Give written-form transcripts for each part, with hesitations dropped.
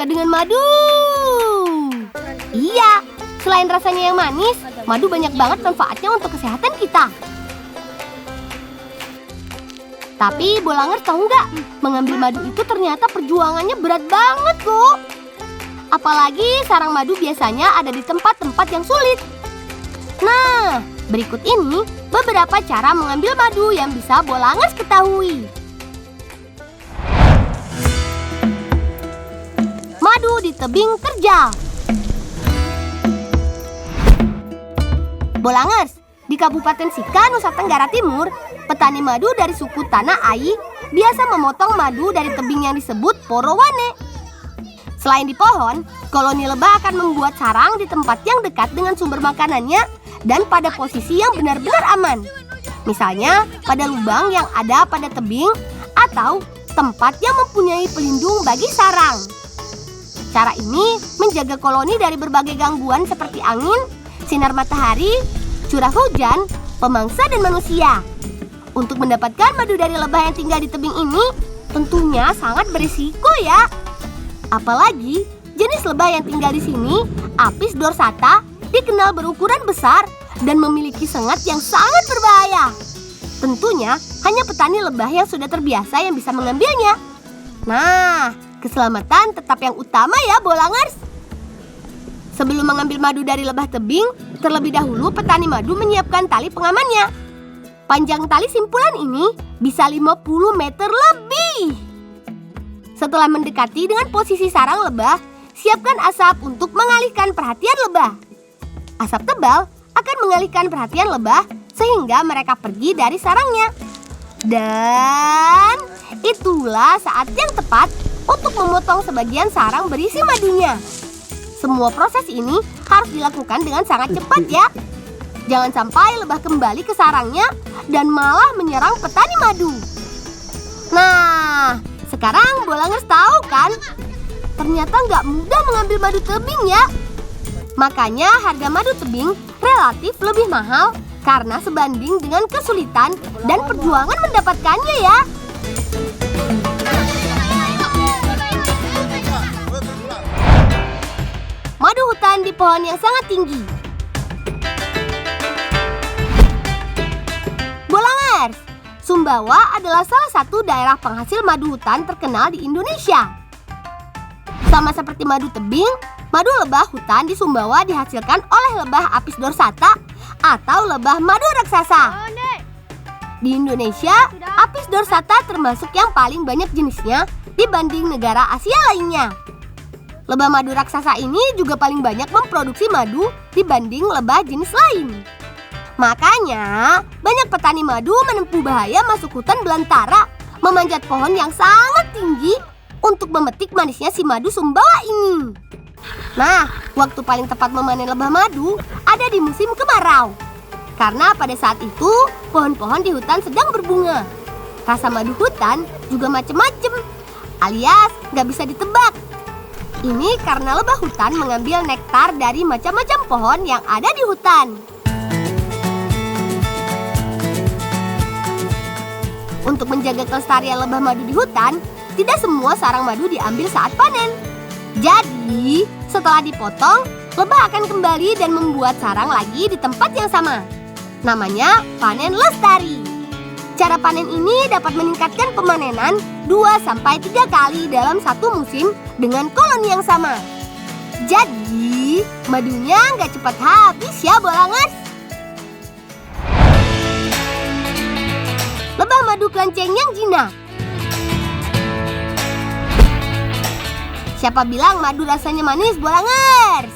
suka dengan madu. Iya, selain rasanya yang manis, madu banyak banget manfaatnya untuk kesehatan kita. Tapi Bolangers tahu nggak, mengambil madu itu ternyata perjuangannya berat banget kok. Apalagi sarang madu biasanya ada di tempat-tempat yang sulit. Nah, berikut ini beberapa cara mengambil madu yang bisa Bolangers ketahui. Madu di tebing terjal. Bolangers, di Kabupaten Sika, Nusa Tenggara Timur, petani madu dari suku Tanah Ai biasa memotong madu dari tebing yang disebut Porowane. Selain di pohon, koloni lebah akan membuat sarang di tempat yang dekat dengan sumber makanannya dan pada posisi yang benar-benar aman. Misalnya, pada lubang yang ada pada tebing atau tempat yang mempunyai pelindung bagi sarang. Cara ini menjaga koloni dari berbagai gangguan seperti angin, sinar matahari, curah hujan, pemangsa, dan manusia. Untuk mendapatkan madu dari lebah yang tinggal di tebing ini, tentunya sangat berisiko ya. Apalagi jenis lebah yang tinggal di sini, Apis dorsata, dikenal berukuran besar dan memiliki sengat yang sangat berbahaya. Tentunya hanya petani lebah yang sudah terbiasa yang bisa mengambilnya. Nah, keselamatan tetap yang utama ya, Bolangers. Sebelum mengambil madu dari lebah tebing, terlebih dahulu petani madu menyiapkan tali pengamannya. Panjang tali simpulan ini bisa 50 meter lebih. Setelah mendekati dengan posisi sarang lebah, siapkan asap untuk mengalihkan perhatian lebah. Asap tebal akan mengalihkan perhatian lebah sehingga mereka pergi dari sarangnya. Dan itulah saat yang tepat untuk memotong sebagian sarang berisi madunya. Semua proses ini harus dilakukan dengan sangat cepat ya. Jangan sampai lebah kembali ke sarangnya dan malah menyerang petani madu. Nah, sekarang Bolangers tahu kan? Ternyata nggak mudah mengambil madu tebing ya. Makanya harga madu tebing relatif lebih mahal karena sebanding dengan kesulitan dan perjuangan mendapatkannya ya. Madu hutan di pohon yang sangat tinggi. Bolangers, Sumbawa adalah salah satu daerah penghasil madu hutan terkenal di Indonesia. Sama seperti madu tebing, madu lebah hutan di Sumbawa dihasilkan oleh lebah Apis dorsata atau lebah madu raksasa. Di Indonesia, Apis dorsata termasuk yang paling banyak jenisnya dibanding negara Asia lainnya. Lebah madu raksasa ini juga paling banyak memproduksi madu dibanding lebah jenis lain. Makanya, banyak petani madu menempuh bahaya masuk hutan belantara, memanjat pohon yang sangat tinggi untuk memetik manisnya si madu Sumbawa ini. Nah, waktu paling tepat memanen lebah madu ada di musim kemarau. Karena pada saat itu, pohon-pohon di hutan sedang berbunga. Rasa madu hutan juga macam-macam, alias nggak bisa ditebak. Ini karena lebah hutan mengambil nektar dari macam-macam pohon yang ada di hutan. Untuk menjaga kelestarian lebah madu di hutan, tidak semua sarang madu diambil saat panen. Jadi, setelah dipotong, lebah akan kembali dan membuat sarang lagi di tempat yang sama. Namanya panen lestari. Cara panen ini dapat meningkatkan pemanenan 2-3 kali dalam satu musim dengan koloni yang sama. Jadi, madunya nggak cepat habis ya, Bolangers. Lebah madu kelanceng yang jinak. Siapa bilang madu rasanya manis, Bolangers?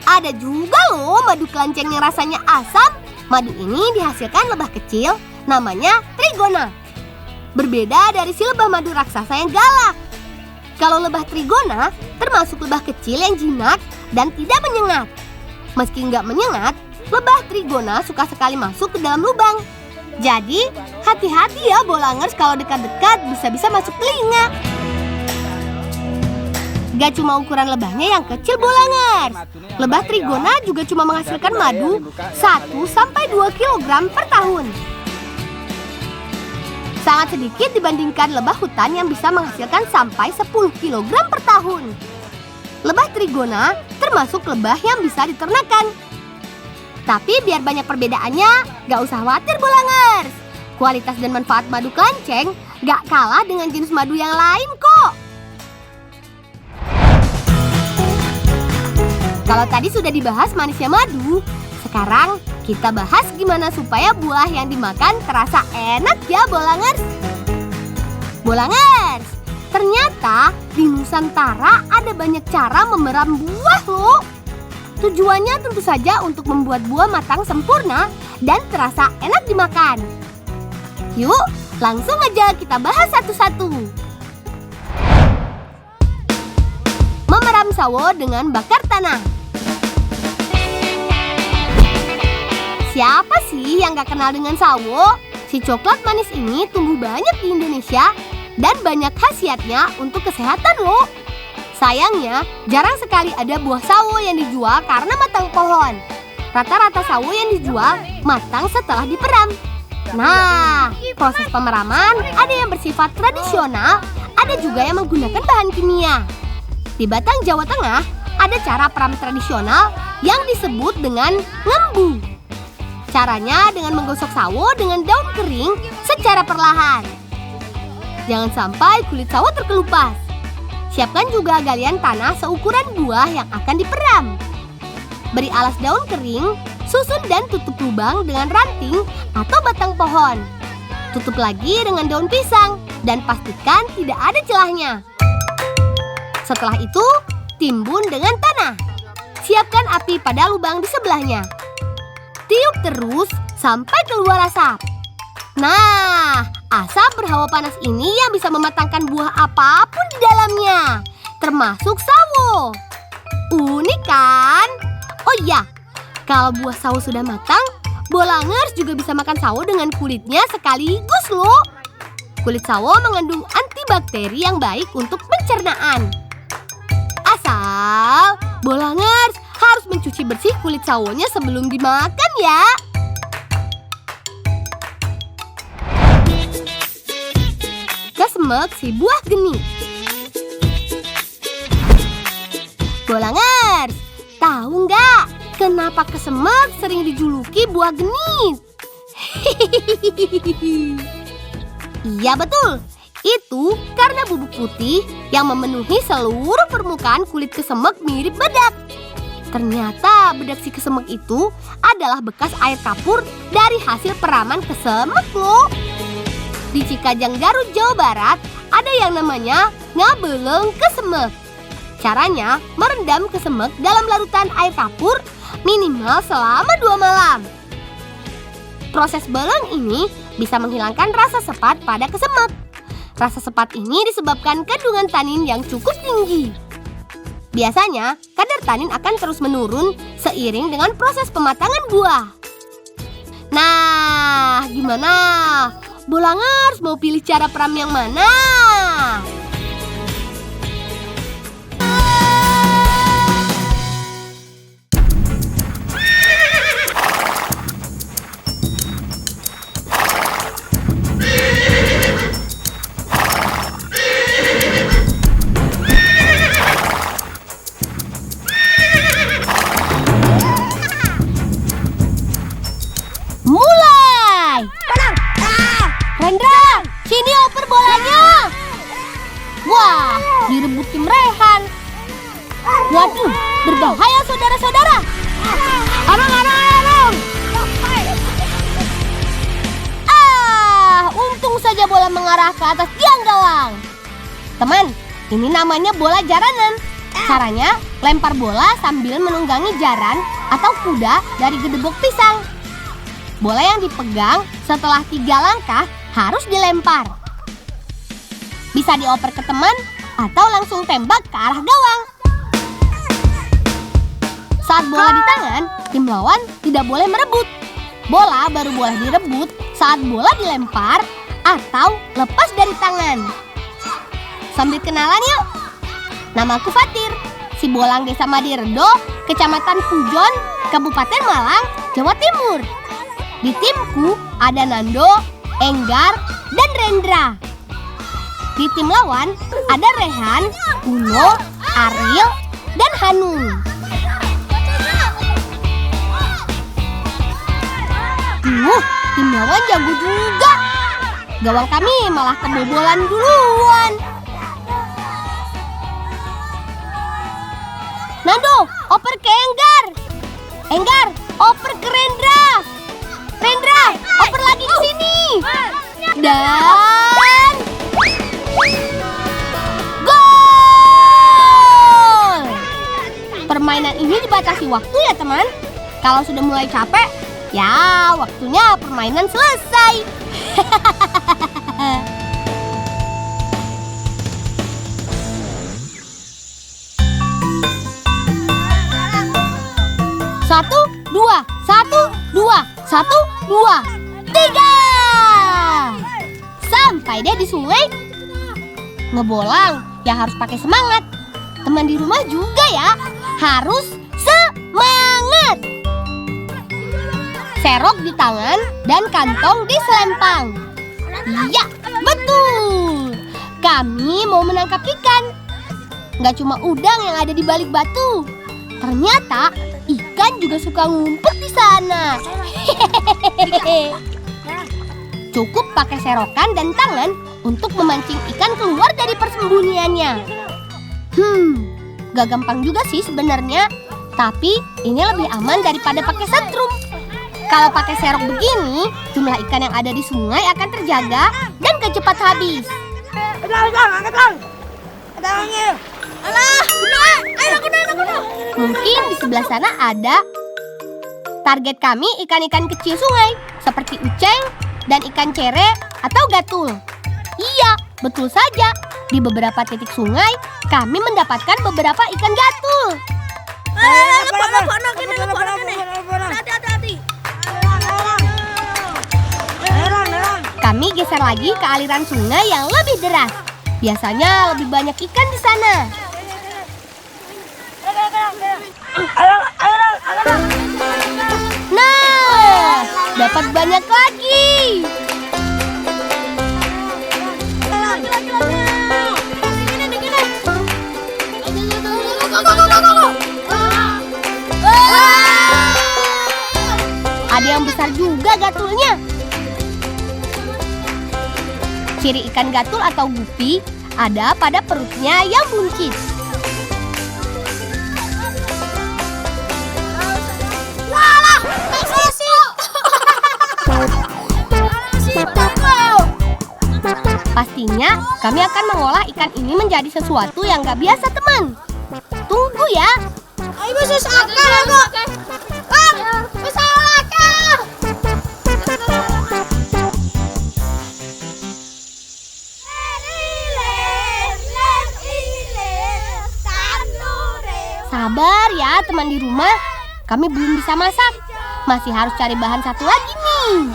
Ada juga loh madu kelanceng yang rasanya asam. Madu ini dihasilkan lebah kecil, namanya Trigona. Berbeda dari si lebah madu raksasa yang galak. Kalau lebah Trigona termasuk lebah kecil yang jinak dan tidak menyengat. Meski nggak menyengat, lebah Trigona suka sekali masuk ke dalam lubang. Jadi, hati-hati ya Bolangers, kalau dekat-dekat bisa-bisa masuk telinga. Gak cuma ukuran lebahnya yang kecil, Bolangers. Lebah Trigona juga cuma menghasilkan madu 1-2 kg per tahun. Sangat sedikit dibandingkan lebah hutan yang bisa menghasilkan sampai 10 kg per tahun. Lebah trigona termasuk lebah yang bisa diternakan. Tapi biar banyak perbedaannya, gak usah khawatir Bolangers. Kualitas dan manfaat madu kelanceng gak kalah dengan jenis madu yang lain kok. Kalau tadi sudah dibahas manisnya madu, sekarang kita bahas gimana supaya buah yang dimakan terasa enak ya Bolangers. Bolangers, ternyata di Nusantara ada banyak cara memeram buah loh. Tujuannya tentu saja untuk membuat buah matang sempurna dan terasa enak dimakan. Yuk, langsung aja kita bahas satu-satu. Memeram sawo dengan bakar tanah. Siapa sih yang gak kenal dengan sawo? Si coklat manis ini tumbuh banyak di Indonesia dan banyak khasiatnya untuk kesehatan loh. Sayangnya, jarang sekali ada buah sawo yang dijual karena matang pohon. Rata-rata sawo yang dijual matang setelah diperam. Nah, proses pemeraman ada yang bersifat tradisional, ada juga yang menggunakan bahan kimia. Di Batang, Jawa Tengah, ada cara peram tradisional yang disebut dengan ngembu. Caranya dengan menggosok sawo dengan daun kering secara perlahan. Jangan sampai kulit sawo terkelupas. Siapkan juga galian tanah seukuran buah yang akan diperam. Beri alas daun kering, susun dan tutup lubang dengan ranting atau batang pohon. Tutup lagi dengan daun pisang dan pastikan tidak ada celahnya. Setelah itu, timbun dengan tanah. Siapkan api pada lubang di sebelahnya. Tiup terus sampai keluar asap. Nah, asap berhawa panas ini yang bisa mematangkan buah apapun di dalamnya, termasuk sawo. Unik kan? Oh iya, kalau buah sawo sudah matang, Bolangers juga bisa makan sawo dengan kulitnya sekaligus loh. Kulit sawo mengandung antibakteri yang baik untuk pencernaan. Asal Bolangers harus mencuci bersih kulit sawonya sebelum dimakan ya. Kesemek si buah geni. Bolangers, tahu nggak kenapa kesemek sering dijuluki buah geni? Iya betul, itu karena bubuk putih yang memenuhi seluruh permukaan kulit kesemek mirip bedak. Ternyata bedak si kesemek itu adalah bekas air kapur dari hasil peraman kesemek loh. Di Cikajang, Garut, Jawa Barat, ada yang namanya ngabeleng kesemek. Caranya merendam kesemek dalam larutan air kapur minimal selama 2 malam. Proses beleng ini bisa menghilangkan rasa sepat pada kesemek. Rasa sepat ini disebabkan kandungan tanin yang cukup tinggi. Biasanya, kadar tanin akan terus menurun seiring dengan proses pematangan buah. Nah, gimana? Bolangers mau pilih cara peram yang mana? Rendra, sini oper bolanya. Wah, direbut tim Rehan. Waduh, berbahaya saudara-saudara. Arung. Untung saja bola mengarah ke atas tiang gawang. Teman, ini namanya bola jaranan. Caranya, lempar bola sambil menunggangi jaran atau kuda dari gedebok pisang. Bola yang dipegang setelah 3 langkah harus dilempar. Bisa dioper ke teman atau langsung tembak ke arah gawang. Saat bola di tangan, tim lawan tidak boleh merebut. Bola baru boleh direbut saat bola dilempar atau lepas dari tangan. Sambil kenalan yuk. Namaku Fatir, si bolang Desa Madiredo, Kecamatan Pujon, Kabupaten Malang, Jawa Timur. Di timku ada Nando, Enggar, dan Rendra. Di tim lawan ada Rehan, Uno, Ariel, dan Hanung. Tim lawan jago juga. Gawang kami malah kebobolan duluan. Nando, oper ke Enggar. Enggar, oper ke Rendra. Rendra, oper lagi ke sini. Dan gol! Permainan ini dibatasi waktu ya teman. Kalau sudah mulai capek, ya waktunya permainan selesai. Satu, dua, satu, dua, satu, dua, tiga. Sampai deh di sungai. Ngebolang ya harus pakai semangat. Teman di rumah juga ya, harus semangat. Serok di tangan dan kantong di selempang. Iya, betul. Kami mau menangkap ikan. Nggak cuma udang yang ada di balik batu. Ternyata ikan juga suka ngumpet di sana. Cukup pakai serokan dan tangan untuk memancing ikan keluar dari persembunyiannya. Gak gampang juga sih sebenarnya. Tapi ini lebih aman daripada pakai setrum. Kalau pakai serok begini, jumlah ikan yang ada di sungai akan terjaga dan gak cepat habis. Mungkin di sebelah sana ada. Target kami ikan-ikan kecil sungai, seperti uceng dan ikan cere atau gatul. Iya, betul saja. Di beberapa titik sungai, kami mendapatkan beberapa ikan gatul. Hati-hati. Kami geser lagi ke aliran sungai yang lebih deras. Biasanya lebih banyak ikan di sana. Nah, dapat banyak lagi. Ada yang besar juga gatulnya. Ciri ikan gatul atau gupi ada pada perutnya yang buncit. Walah, pastinya kami akan mengolah ikan ini menjadi sesuatu yang gak biasa teman. Tunggu ya. Ayo sus akal aku. Sabar ya teman di rumah, kami belum bisa masak. Masih harus cari bahan satu lagi nih.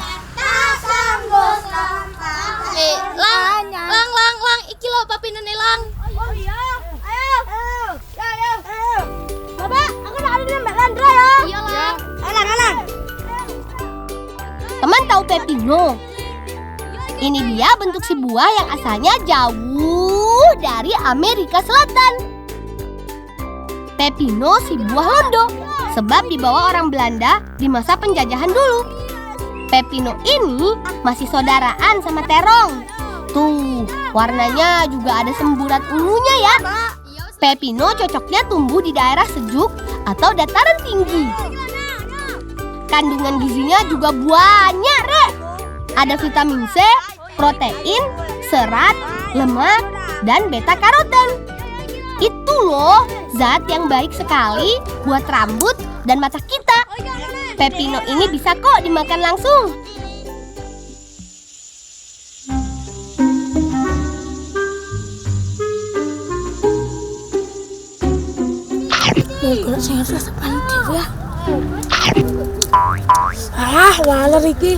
Lang, iki lo papi nene lang. Oh iya, ayo. Bapak, aku nak ada dengan Mbak Landra ya. Iya lang. Lang. Teman tahu pepino? Ini dia bentuk si buah yang asalnya jauh dari Amerika Selatan. Pepino si buah londo, sebab dibawa orang Belanda di masa penjajahan dulu. Pepino ini masih saudaraan sama terong. Tuh, warnanya juga ada semburat ungunya ya. Pepino cocoknya tumbuh di daerah sejuk atau dataran tinggi. Kandungan gizinya juga banyak, Rek. Ada vitamin C, protein, serat, lemak, dan beta karoten. Itu loh, zat yang baik sekali buat rambut dan mata kita. Pepino ini bisa kok dimakan langsung. Kalau saya rasa paling ya. Waler iki.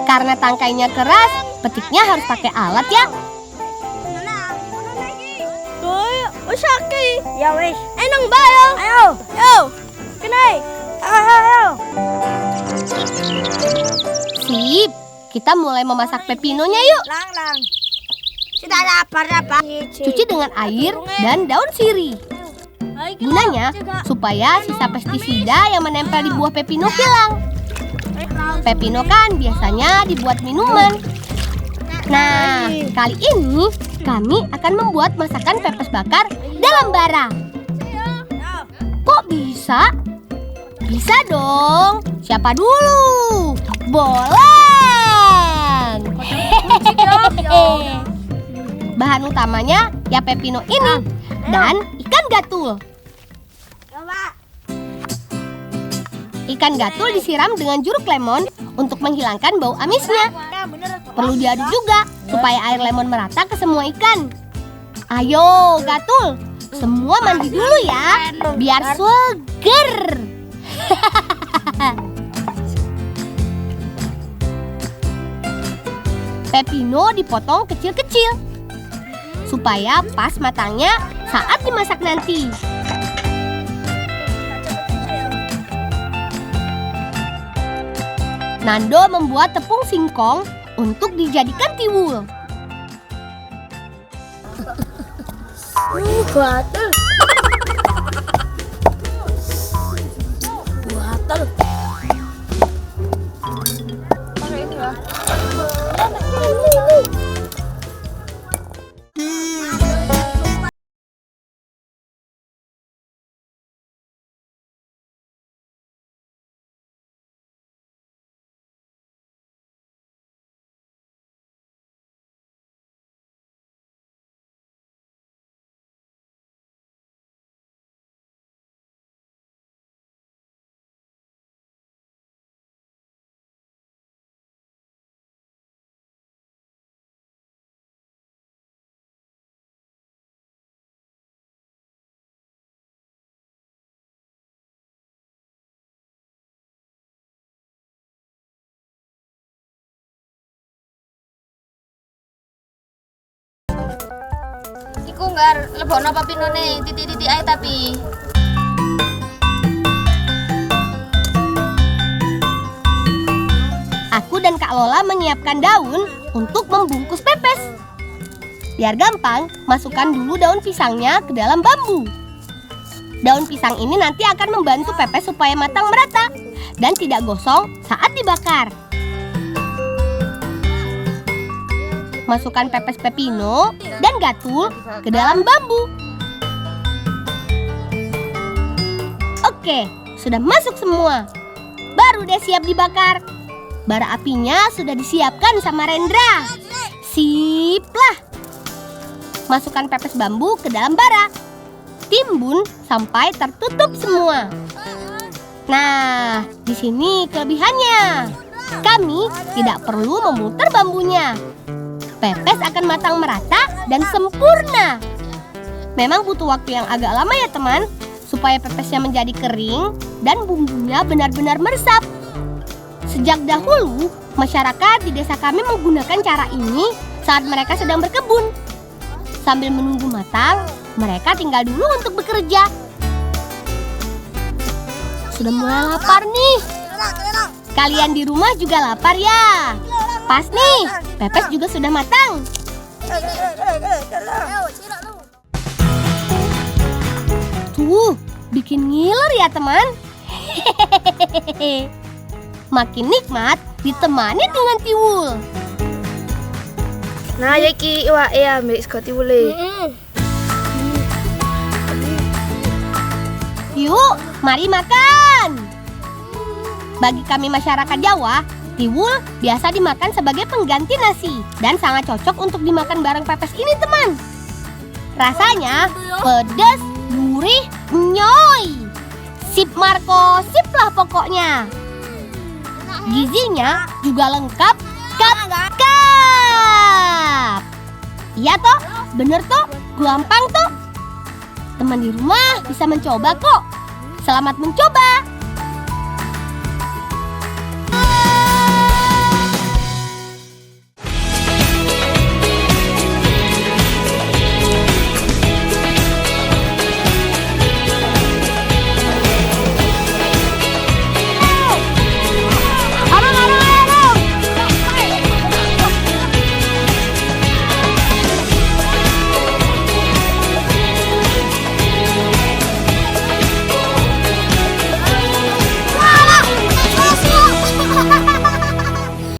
Karena tangkainya keras, petiknya harus pakai alat ya. Tuh, usaki. Ya wis. Enong bayo. Ayo. Yo. Kenai. Sip, kita mulai memasak pepinonya yuk. Sudah lapar apa? Cuci dengan air dan daun sirih. Gunanya supaya sisa pestisida yang menempel di buah pepino hilang. Pepino kan biasanya dibuat minuman. Nah, kali ini kami akan membuat masakan pepes bakar dalam bara. Kok bisa? Bisa dong. Siapa dulu? Bolan. Bahan utamanya ya pepino ini dan ikan gatul. Ikan gatul disiram dengan jeruk lemon untuk menghilangkan bau amisnya. Perlu diaduk juga supaya air lemon merata ke semua ikan. Ayo gatul, semua mandi dulu ya, biar seger. Pepino dipotong kecil-kecil supaya pas matangnya saat dimasak nanti. Nando membuat tepung singkong untuk dijadikan tiwul. Gatel. Gatel. Iku nggar lebono pepinone titik-titik ae tapi. Aku dan Kak Lola menyiapkan daun untuk membungkus pepes. Biar gampang, masukkan dulu daun pisangnya ke dalam bambu. Daun pisang ini nanti akan membantu pepes supaya matang merata dan tidak gosong saat dibakar. Masukkan pepes pepino dan gatul ke dalam bambu. Oke, sudah masuk semua. Baru deh siap dibakar. Bara apinya sudah disiapkan sama Rendra. Sip lah. Masukkan pepes bambu ke dalam bara. Timbun sampai tertutup semua. Nah, di sini kelebihannya. Kami tidak perlu memutar bambunya. Pepes akan matang merata dan sempurna. Memang butuh waktu yang agak lama ya teman, supaya pepesnya menjadi kering dan bumbunya benar-benar meresap. Sejak dahulu, masyarakat di desa kami menggunakan cara ini saat mereka sedang berkebun. Sambil menunggu matang, mereka tinggal dulu untuk bekerja. Sudah mulai lapar nih. Kalian di rumah juga lapar ya? Pas nih, pepes juga sudah matang. Tuh, bikin ngiler ya teman. Makin nikmat ditemani dengan tiwul. Nah, ya ki iwak ya ambil sekoti boleh. Yuk, mari makan. Bagi kami masyarakat Jawa, tiwul biasa dimakan sebagai pengganti nasi dan sangat cocok untuk dimakan bareng pepes ini, teman. Rasanya pedas, gurih, nyoy. Sip Marco, sip lah pokoknya. Gizinya juga lengkap, kap. Iya toh, bener toh, gampang toh. Teman di rumah bisa mencoba kok. Selamat mencoba.